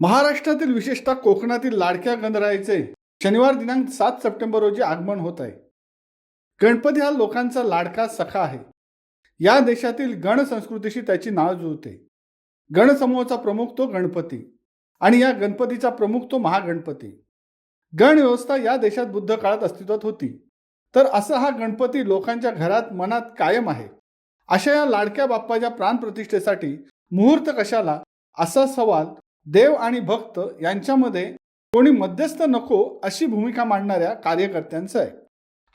महाराष्ट्रातील विशेषतः कोकणातील लाडक्या गणरायाचे शनिवार दिनांक 7 सप्टेंबर रोजी आगमन होत आहे. गणपती हा लोकांचा लाडका सखा आहे. या देशातील गण संस्कृतीशी त्याची नाळ जुळते. गणसमूहाचा प्रमुख तो गणपती आणि या गणपतीचा प्रमुख तो महागणपती. गण व्यवस्था या देशात बुद्ध काळात अस्तित्वात होती, तर असा हा गणपती लोकांच्या घरात मनात कायम आहे. अशा या लाडक्या बाप्पाच्या प्राणप्रतिष्ठेसाठी मुहूर्त कशाला, असा सवाल देव आणि भक्त यांच्यामध्ये कोणी मध्यस्थ नको अशी भूमिका मांडणाऱ्या कार्यकर्त्यांचं आहे.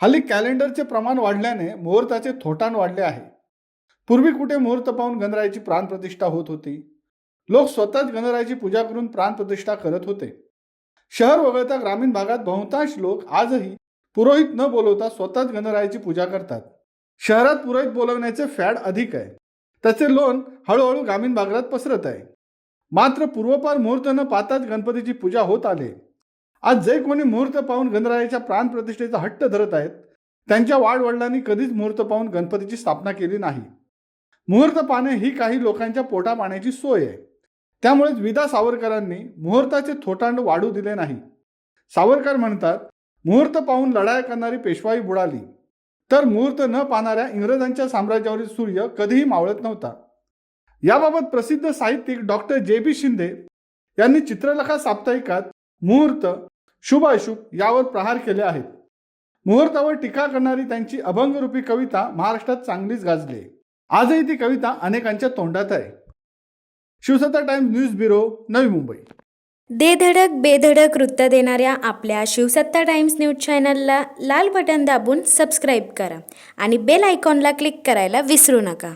हल्ली कॅलेंडरचे प्रमाण वाढल्याने मुहूर्ताचे थोटाण वाढले आहे. पूर्वी कुठे मुहूर्त पाहून गणरायाची प्राणप्रतिष्ठा होत होती. लोक स्वतःच गणरायाची पूजा करून प्राणप्रतिष्ठा करत होते. शहर वगळता ग्रामीण भागात बहुतांश लोक आजही पुरोहित न बोलवता स्वतःच गणरायाची पूजा करतात. शहरात पुरोहित बोलवण्याचे फॅड अधिक आहे. त्याचे लोण हळूहळू ग्रामीण भागात पसरत आहे. मात्र पूर्वपार मुहूर्त न पाहताच गणपतीची पूजा होत आली. आज जे कोणी मुहूर्त पाहून गणरायाच्या प्राणप्रतिष्ठेचा हट्ट धरत आहेत, त्यांच्या वाडवडिलांनी कधीच मुहूर्त पाहून गणपतीची स्थापना केली नाही. मुहूर्त पाहणे ही काही लोकांच्या पोटा पाण्याची सोय आहे. त्यामुळेच विदा सावरकरांनी मुहूर्ताचे थोटांड वाढू दिले नाही. सावरकर म्हणतात, मुहूर्त पाहून लढाया करणारी पेशवाई बुडाली, तर मुहूर्त न पाहणाऱ्या इंग्रजांच्या साम्राज्यावरील सूर्य कधीही मावळत नव्हता. याबाबत प्रसिद्ध साहित्यिक डॉक्टर जे.बी. शिंदे यांनी चित्रलेखा साप्ताहिकात मुहूर्त, शुभाशुभ यावर प्रहार केले आहेत. मुहूर्तावर टीका करणारी त्यांची अभंगरूपी कविता महाराष्ट्रात चांगलीच गाजली. आजही ती कविता अनेकांच्या तोंडात आहे. शिवसत्ता times news bureau, Navi Mumbai. दे धडक बेधडक वृत्त देणाऱ्या आपल्या शिवसत्ता टाइम्स न्यूज चॅनलला लाल बटन दाबून सबस्क्राईब करा आणि बेल आयकॉनला क्लिक करायला विसरू नका.